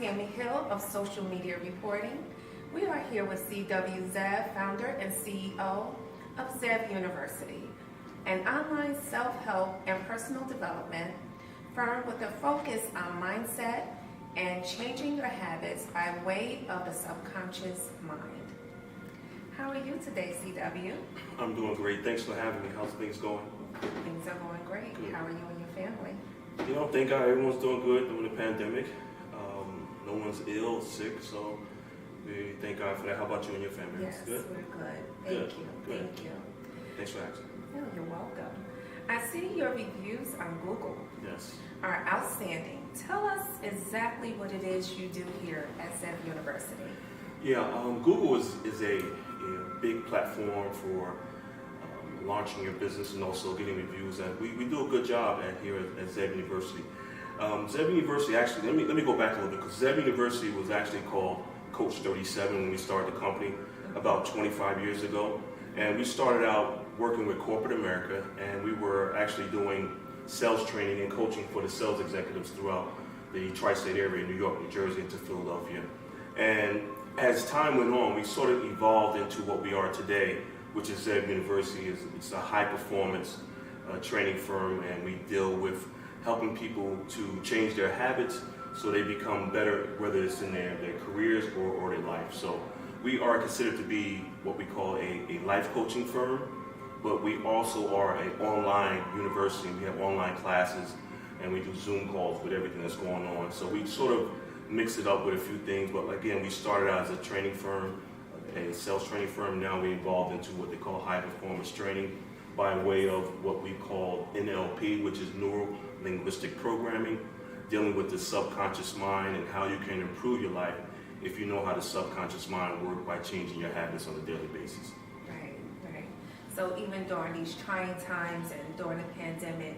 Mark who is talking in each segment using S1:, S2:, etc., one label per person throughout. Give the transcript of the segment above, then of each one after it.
S1: Tammy Hill of Social Media Reporting. We are here with C.W. Zev, founder and CEO of Zev University, an online self-help and personal development firm with a focus on mindset and changing your habits by way of the subconscious mind. How are you today, C.W.?
S2: I'm doing great. Thanks for having me. How's things going?
S1: Things are going great.
S2: Good.
S1: How are you and your family?
S2: You know, thank God everyone's doing good during the pandemic. No one's ill, sick, so we thank God for that. How about you and your family?
S1: Yes,
S2: Good?
S1: we're good.
S2: Good.
S1: Thank you.
S2: Good.
S1: Thank you.
S2: Thanks for asking.
S1: Oh, you're welcome. I see your reviews on Google
S2: Yes.
S1: are outstanding. Tell us exactly what it is you do here at Zev University.
S2: Yeah, Google is a big platform for launching your business and also getting reviews. And we do a good job here at Zev University. Zev University, actually, let me go back a little bit, because Zev University was actually called Coach 37 when we started the company about 25 years ago. And we started out working with corporate America, and we were actually doing sales training and coaching for the sales executives throughout the tri-state area, New York, New Jersey, into Philadelphia. And as time went on, we sort of evolved into what we are today, which is Zev University. It's a high-performance training firm, and we deal with helping people to change their habits so they become better, whether it's in their careers or their life. So we are considered to be what we call a life coaching firm, but we also are an online university. We have online classes, and we do Zoom calls with everything that's going on. So we sort of mix it up with a few things, but again, we started out as a training firm, a sales training firm. Now we evolved into what they call high performance training by way of what we call NLP, which is neuro linguistic programming, dealing with the subconscious mind and how you can improve your life if you know how the subconscious mind works by changing your habits on a daily basis.
S1: Right, right. So even during these trying times and during the pandemic,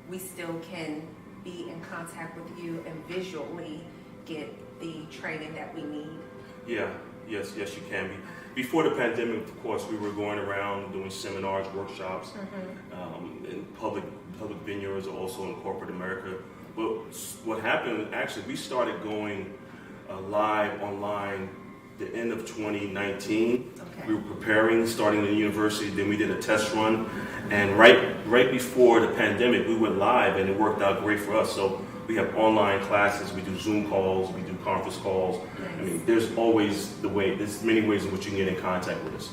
S1: we still can be in contact with you and visually get the training that we need.
S2: Yeah, yes, you can be. Before the pandemic, of course, we were going around doing seminars, workshops, in public venues, also in corporate America. But what happened, actually, we started going live online the end of 2019.
S1: Okay.
S2: We were preparing, starting in the university, then we did a test run. And right before the pandemic, we went live, and it worked out great for us. So we have online classes, we do Zoom calls, we do conference calls.
S1: Nice.
S2: I mean, there's many ways in which you can get in contact with us.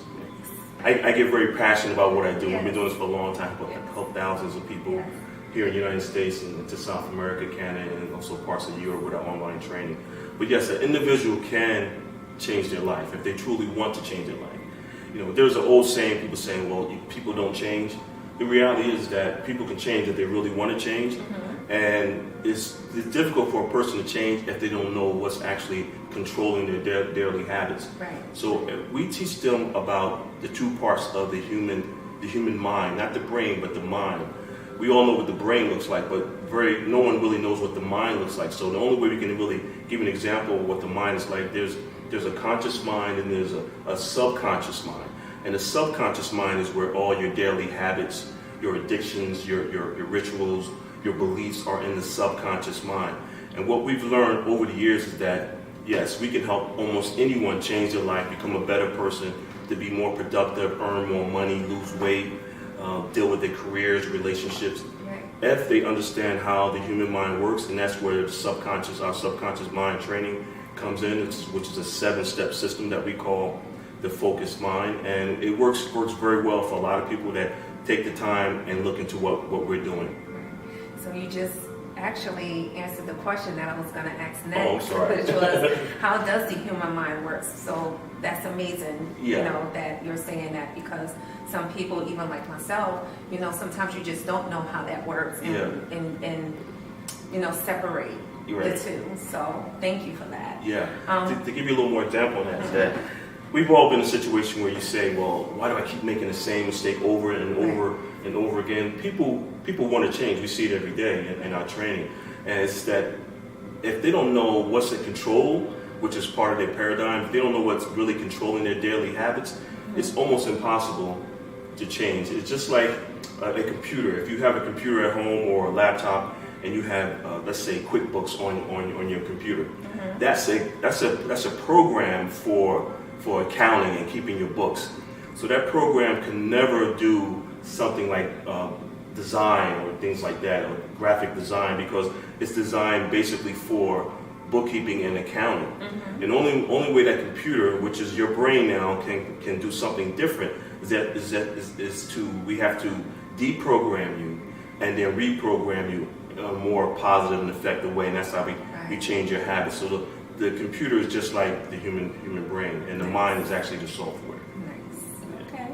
S2: I get very passionate about what I do.
S1: Yes.
S2: I've been doing this for a long time, but
S1: Yes.
S2: help thousands of people
S1: Yes.
S2: here in the United States and to South America, Canada, and also parts of Europe with our online training. But yes, an individual can change their life if they truly want to change their life. You know, there's an old saying, people saying, well, people don't change. The reality is that people can change if they really want to change. And it's difficult for a person to change if they don't know what's actually controlling their daily habits.
S1: Right.
S2: So we teach them about the two parts of the human mind, not the brain, but the mind. We all know what the brain looks like, but no one really knows what the mind looks like. So the only way we can really give an example of what the mind is like, there's a conscious mind and there's a subconscious mind. And the subconscious mind is where all your daily habits, your addictions, your rituals, your beliefs are in the subconscious mind. And what we've learned over the years is that, yes, we can help almost anyone change their life, become a better person, to be more productive, earn more money, lose weight, deal with their careers, relationships,
S1: Right.
S2: if they understand how the human mind works. And that's where our subconscious mind training comes in, which is a 7-step system that we call the focused mind. And it works very well for a lot of people that take the time and look into what we're doing.
S1: So you just actually answered the question that I was going to ask next,
S2: Oh, I'm sorry.
S1: which was, how does the human mind work? So that's amazing,
S2: Yeah.
S1: you know, that you're saying that, because some people, even like myself, you know, sometimes you just don't know how that works and you know, separate
S2: Right.
S1: the two. So thank you for that.
S2: Yeah. To give you a little more example on that, is that we've all been in a situation where you say, well, why do I keep making the same mistake over and over and over again? People want to change. We see it every day in our training. And it's that if they don't know what's in control, which is part of their paradigm, if they don't know what's really controlling their daily habits, it's almost impossible to change. It's just like a computer. If you have a computer at home or a laptop and you have, let's say, QuickBooks on your computer.
S1: Mm-hmm.
S2: That's a program for accounting and keeping your books. So that program can never do something like design or things like that, or graphic design, because it's designed basically for bookkeeping and accounting.
S1: Mm-hmm.
S2: And only way that computer, which is your brain now, can do something different we have to deprogram you and then reprogram you in a more positive and effective way, and that's how we change your habits. So the computer is just like the human brain, and the mind is actually the software.
S1: Nice. Okay.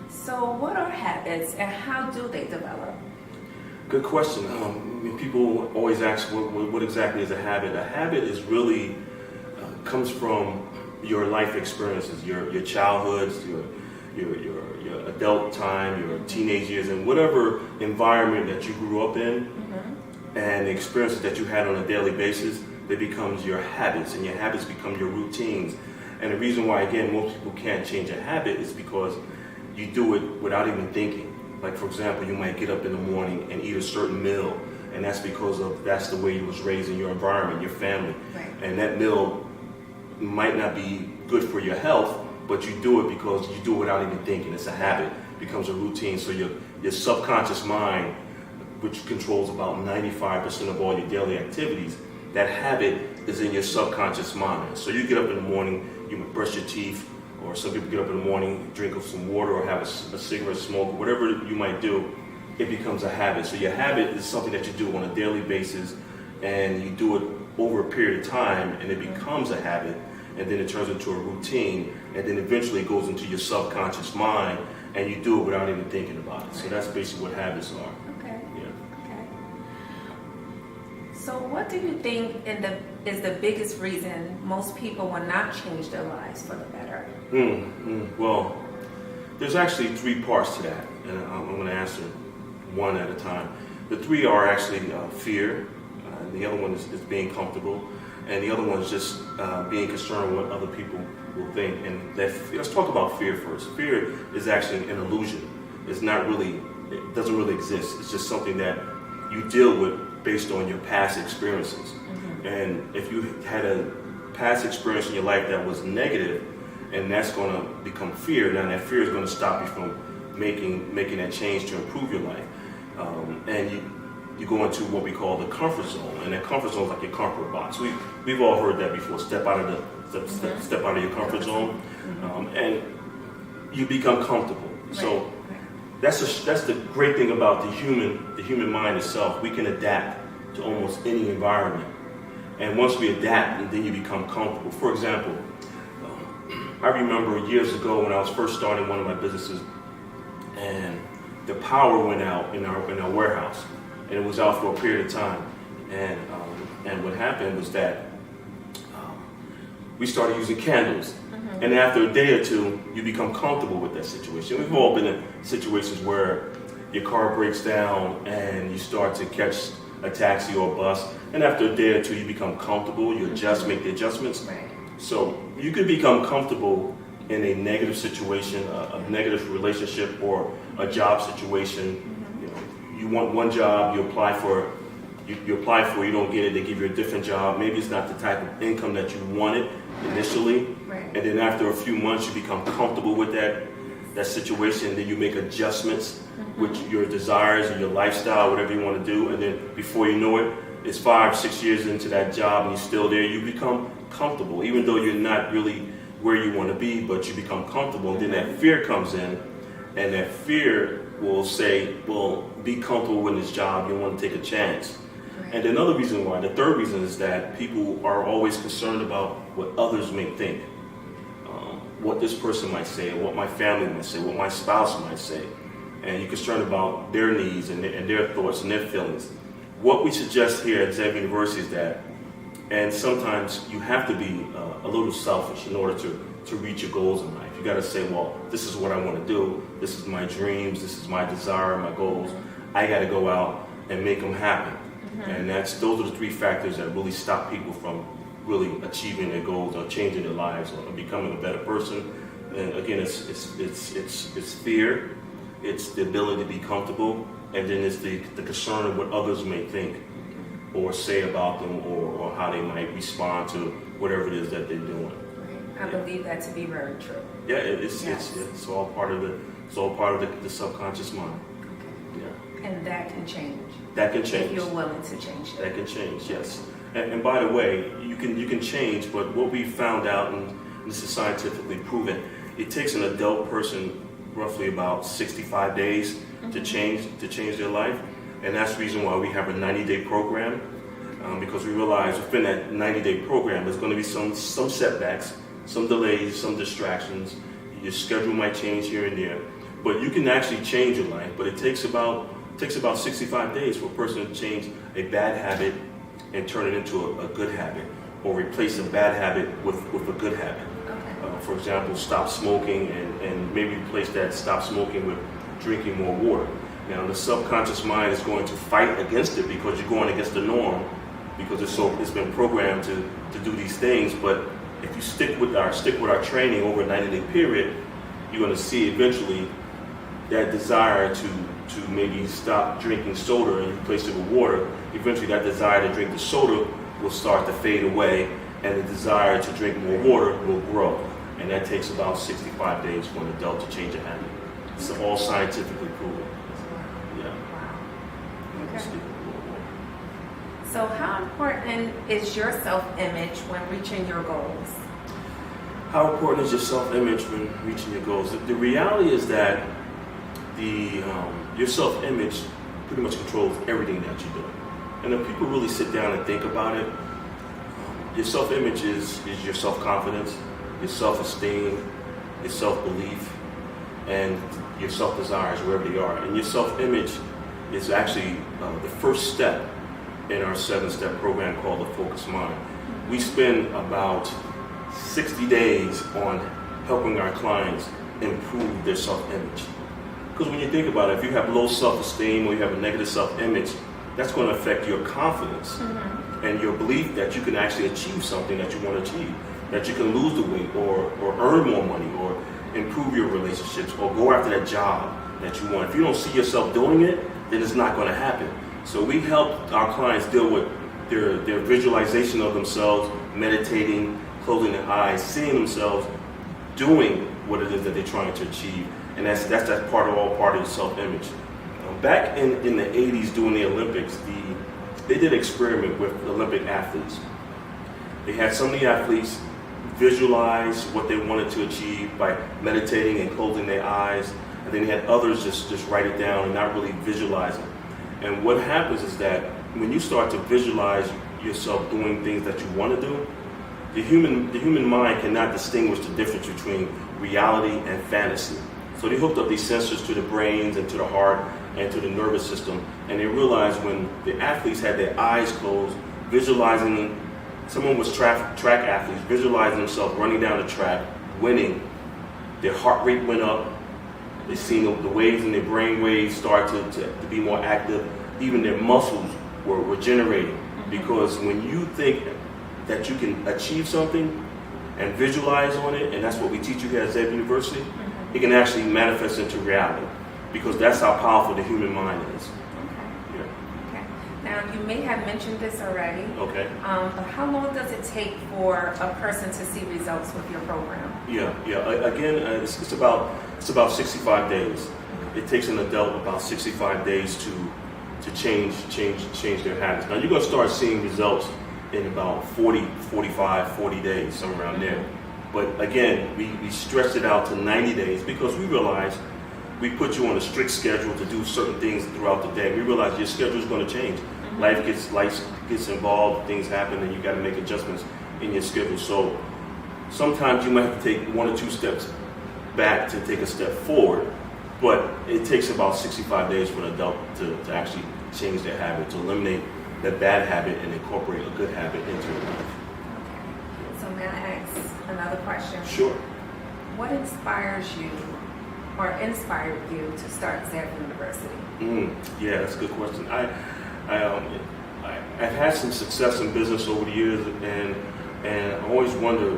S1: So what are habits and how do they develop?
S2: Good question. People always ask what exactly is a habit. A habit is really comes from your life experiences, your childhoods, your adult time, your teenage years, and whatever environment that you grew up in,
S1: Mm-hmm.
S2: and the experiences that you had on a daily basis, they becomes your habits, and your habits become your routines. And the reason why, again, most people can't change a habit is because you do it without even thinking. Like, for example, you might get up in the morning and eat a certain meal, and that's because that's the way you was raised in your environment, your family.
S1: Right.
S2: And that meal might not be good for your health, but you do it because you do it without even thinking. It's a habit, becomes a routine. So your subconscious mind, which controls about 95% of all your daily activities, that habit is in your subconscious mind. So you get up in the morning, you brush your teeth, or some people get up in the morning, drink some water, or have a cigarette, smoke, whatever you might do, it becomes a habit. So your habit is something that you do on a daily basis, and you do it over a period of time, and it becomes a habit, and then it turns into a routine, and then eventually it goes into your subconscious mind, and you do it without even thinking about it. So that's basically what habits are.
S1: Okay.
S2: Yeah.
S1: Okay. So what do you think is the biggest reason most people will not change their lives for the better?
S2: Well, there's actually three parts to that, and I'm going to answer one at a time. The three are actually fear, the other one is being comfortable, and the other one is just being concerned with what other people will think. And let's talk about fear first. Fear is actually an illusion. It's not really, it doesn't really exist. It's just something that you deal with based on your past experiences.
S1: Mm-hmm.
S2: And if you had a past experience in your life that was negative, and that's going to become fear, then that fear is going to stop you from making that change to improve your life. And you go into what we call the comfort zone, and that comfort zone is like your comfort box. We've all heard that before. Step out of your comfort zone, and you become comfortable.
S1: Right.
S2: So that's the great thing about the human mind itself. We can adapt to almost any environment, and once we adapt, then you become comfortable. For example, I remember years ago when I was first starting one of my businesses, and the power went out in our warehouse, and it was out for a period of time. And what happened was that we started using candles, and after a day or two, you become comfortable with that situation. We've all been in situations where your car breaks down and you start to catch a taxi or a bus, and after a day or two, you become comfortable. You make the adjustments.
S1: Right.
S2: So you could become comfortable in a negative situation, a negative relationship, or a job situation. You know, you want one job, you apply for, you don't get it, they give you a different job. Maybe it's not the type of income that you wanted initially,
S1: Right.
S2: and then after a few months, you become comfortable with that situation. Then you make adjustments with your desires and your lifestyle, whatever you want to do, and then before you know it, it's 5-6 years into that job, and you're still there. You become comfortable, even though you're not really where you want to be, but you become comfortable. And then that fear comes in, and that fear will say, well, be comfortable in this job. You want to take a chance.
S1: Right.
S2: And another reason why, the third reason, is that people are always concerned about what others may think, what this person might say, or what my family might say, what my spouse might say. And you're concerned about their needs and their thoughts and their feelings. What we suggest here at Zev University is that, and sometimes you have to be a little selfish in order to reach your goals in life. You got to say, well, this is what I want to do. This is my dreams. This is my desire, my goals. I got to go out and make them happen. And those are the three factors that really stop people from really achieving their goals or changing their lives or becoming a better person. And again, it's fear, it's the ability to be comfortable, and then it's the concern of what others may think or say about them, or how they might respond to whatever it is that they're doing.
S1: I believe that to be very true.
S2: Yeah, it's all part of the subconscious mind.
S1: Okay.
S2: Yeah.
S1: And that can change.
S2: That can change.
S1: If you're willing to change it.
S2: That can change, yes. And by the way, you can change, but what we found out, and this is scientifically proven, it takes an adult person roughly about 65 days to change their life, and that's the reason why we have a 90-day program, because we realize within that 90-day program there's going to be some setbacks, some delays, some distractions. Your schedule might change here and there, but you can actually change your life. But it takes about 65 days for a person to change a bad habit and turn it into a good habit, or replace a bad habit with a good habit.
S1: Okay.
S2: For example, stop smoking and maybe replace that stop smoking with drinking more water. Now, the subconscious mind is going to fight against it because you're going against the norm, because it's been programmed to do these things. But if you stick with our training over a 90-day period, you're going to see eventually that desire to maybe stop drinking soda and replace it with water. Eventually, that desire to drink the soda will start to fade away, and the desire to drink more water will grow. And that takes about 65 days for an adult to change a habit. It's all scientifically proven. Yeah.
S1: Wow. Okay. So how important is your self-image when reaching your goals?
S2: How important is your self-image when reaching your goals? The reality is that your self-image pretty much controls everything that you do. And if people really sit down and think about it, your self-image is your self-confidence, your self-esteem, your self-belief, and your self-desires, wherever they are. And your self-image is actually the first step in our 7-step program called the Focus Mind. We spend about 60 days on helping our clients improve their self-image. Because when you think about it, if you have low self-esteem or you have a negative self-image, that's going to affect your confidence and your belief that you can actually achieve something that you want to achieve, that you can lose the weight or earn more money or improve your relationships or go after that job that you want. If you don't see yourself doing it, then it's not going to happen. So we help our clients deal with their visualization of themselves, meditating, closing their eyes, seeing themselves doing what it is that they're trying to achieve. And that's part of the self-image. Back in the 80s during the Olympics, they did an experiment with Olympic athletes. They had some of the athletes visualize what they wanted to achieve by meditating and closing their eyes, and then they had others just write it down and not really visualize it. And what happens is that when you start to visualize yourself doing things that you want to do, the human mind cannot distinguish the difference between reality and fantasy. So they hooked up these sensors to the brains and to the heart and to the nervous system, and they realized when the athletes had their eyes closed, visualizing, someone was track athletes, visualizing themselves running down the track, winning, their heart rate went up, they seen the waves in their brain waves start to be more active, even their muscles were generating. Because when you think that you can achieve something and visualize on it, and that's what we teach you here at Zev University, it can actually manifest into reality, because that's how powerful the human mind is.
S1: Okay. Yeah. Okay. Now, you may have mentioned this already.
S2: Okay.
S1: But how long does it take for a person to see results with your program?
S2: Yeah. Again, it's about 65 days. It takes an adult about 65 days to change their habits. Now, you're going to start seeing results in about 40 days, somewhere around there. But again, we stretched it out to 90 days because we realized we put you on a strict schedule to do certain things throughout the day. We realized your schedule is going to change. Life gets involved, things happen, and you got to make adjustments in your schedule. So sometimes you might have to take 1 or 2 steps back to take a step forward, but it takes about 65 days for an adult to actually change their habit, to eliminate that bad habit and incorporate a good habit into their life.
S1: Okay. So may I ask another question?
S2: Sure.
S1: What inspires you or inspired you to start Zev University?
S2: Yeah, that's a good question. I've had some success in business over the years, and I always wonder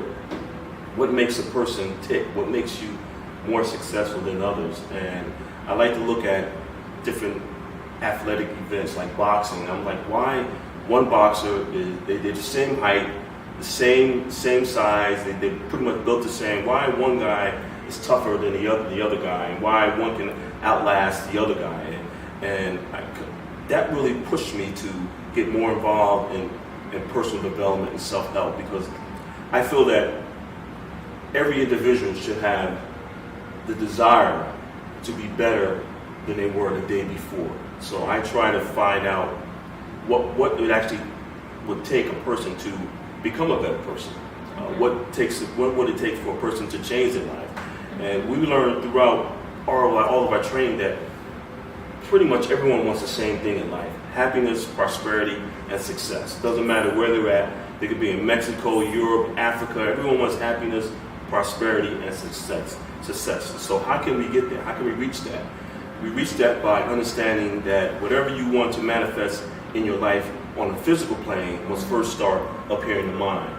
S2: what makes a person tick, what makes you more successful than others. And I like to look at different athletic events like boxing. I'm like, why one boxer they're the same height, the same size, they pretty much built the same. Why one guy is tougher than the other guy, and why one can outlast the other guy? And that really pushed me to get more involved in personal development and self-help, because I feel that every individual should have the desire to be better than they were the day before. So I try to find out what it actually would take a person to become a better person. What would it take for a person to change their life? And we learned throughout all of our training that pretty much everyone wants the same thing in life: happiness, prosperity, and success. Doesn't matter where they're at. They could be in Mexico, Europe, Africa. Everyone wants happiness, prosperity, and success. So how can we get there? How can we reach that? We reach that by understanding that whatever you want to manifest in your life on a physical plane must first start up here in the mind.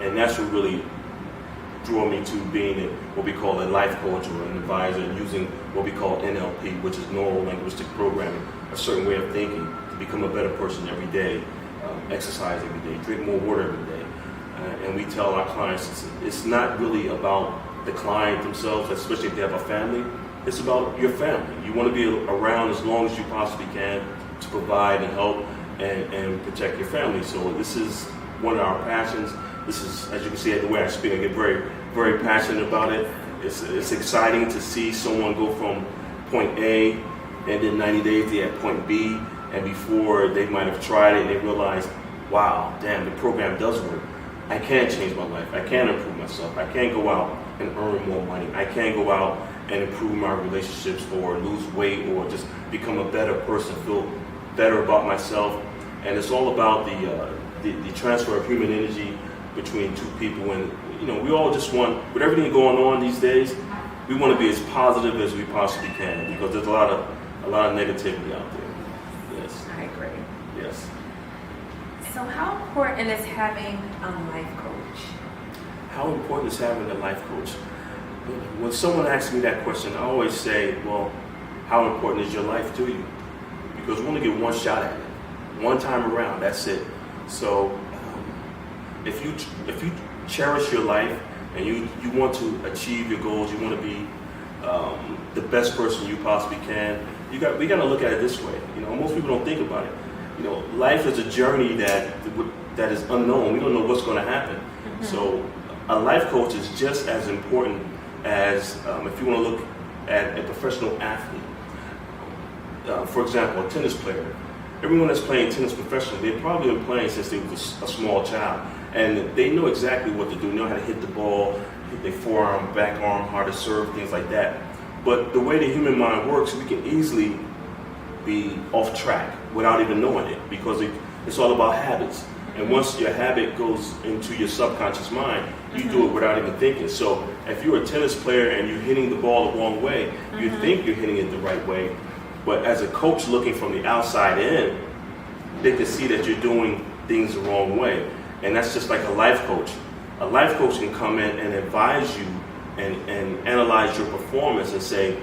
S2: And that's what really drew me to being what we call a life coach or an advisor, and using what we call NLP, which is neuro linguistic programming, a certain way of thinking to become a better person every day, exercise every day, drink more water every day. And we tell our clients it's not really about the client themselves, especially if they have a family. It's about your family. You want to be around as long as you possibly can to provide and help and protect your family. So this is one of our passions. This is, as you can see, the way I speak, I get very, very passionate about it. It's exciting to see someone go from point A, and in 90 days they're at point B, and before they might have tried it and they realized, wow, damn, the program does work. I can change my life. I can improve myself. I can go out and earn more money. I can go out and improve my relationships, or lose weight, or just become a better person, feel better about myself. And it's all about the transfer of human energy between two people. And we all just want, with everything going on these days, we want to be as positive as we possibly can, because there's a lot of negativity out there. Yes.
S1: I agree.
S2: Yes.
S1: So how important is having a life coach?
S2: How important is having a life coach? When someone asks me that question, I always say, well, how important is your life to you? Because we only get one shot at it, one time around, that's it. So if you cherish your life and you want to achieve your goals, you want to be the best person you possibly can, we got to look at it this way. Most people don't think about it. Life is a journey that is unknown. We don't know what's going to happen. Mm-hmm. So a life coach is just as important as if you want to look at a professional athlete. For example, a tennis player. Everyone that's playing tennis professionally, they've probably been playing since they was a small child. And they know exactly what to do. They know how to hit the ball, hit their forearm, back arm, how to serve, things like that. But the way the human mind works, we can easily be off track without even knowing it, because it's all about habits. And once your habit goes into your subconscious mind, you do it without even thinking. So if you're a tennis player and you're hitting the ball the wrong way, you think you're hitting it the right way. But as a coach looking from the outside in, they can see that you're doing things the wrong way. And that's just like a life coach. A life coach can come in and advise you and analyze your performance and say,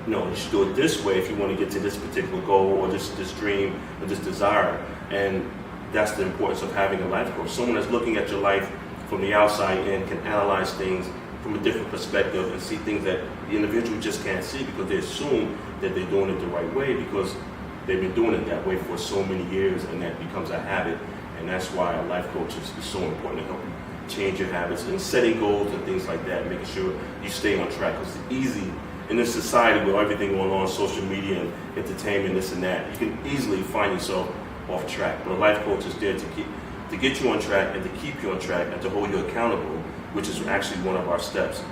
S2: no, you should do it this way if you want to get to this particular goal, or this dream, or this desire. And that's the importance of having a life coach. Someone that's looking at your life from the outside in can analyze things from a different perspective and see things that the individual just can't see, because they assume that they're doing it the right way because they've been doing it that way for so many years, and that becomes a habit. And that's why a life coach is so important, to help you change your habits and setting goals and things like that, making sure you stay on track. Because it's easy in this society with everything going on, social media and entertainment, this and that, you can easily find yourself off track. But a life coach is there to get you on track and to keep you on track and to hold you accountable, which is actually one of our steps,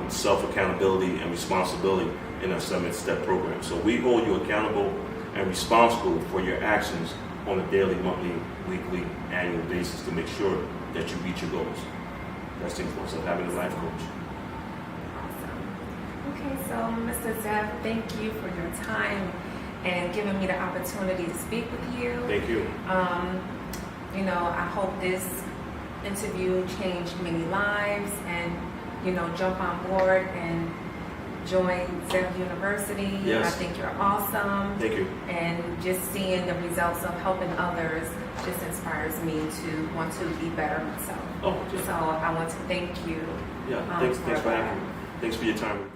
S2: self-accountability and responsibility in our 7-step program. So we hold you accountable and responsible for your actions on a daily, monthly, weekly, annual basis to make sure that you reach your goals. That's the importance of having a life coach.
S1: Okay, so Mr. Zev, thank you for your time and giving me the opportunity to speak with you.
S2: Thank you.
S1: I hope this interview changed many lives, and jump on board and join Zev University.
S2: Yes.
S1: I think you're awesome.
S2: Thank you.
S1: And just seeing the results of helping others just inspires me to want to be better myself.
S2: Oh,
S1: So I want to thank you.
S2: yeah. Thanks for having me. Thanks for your time.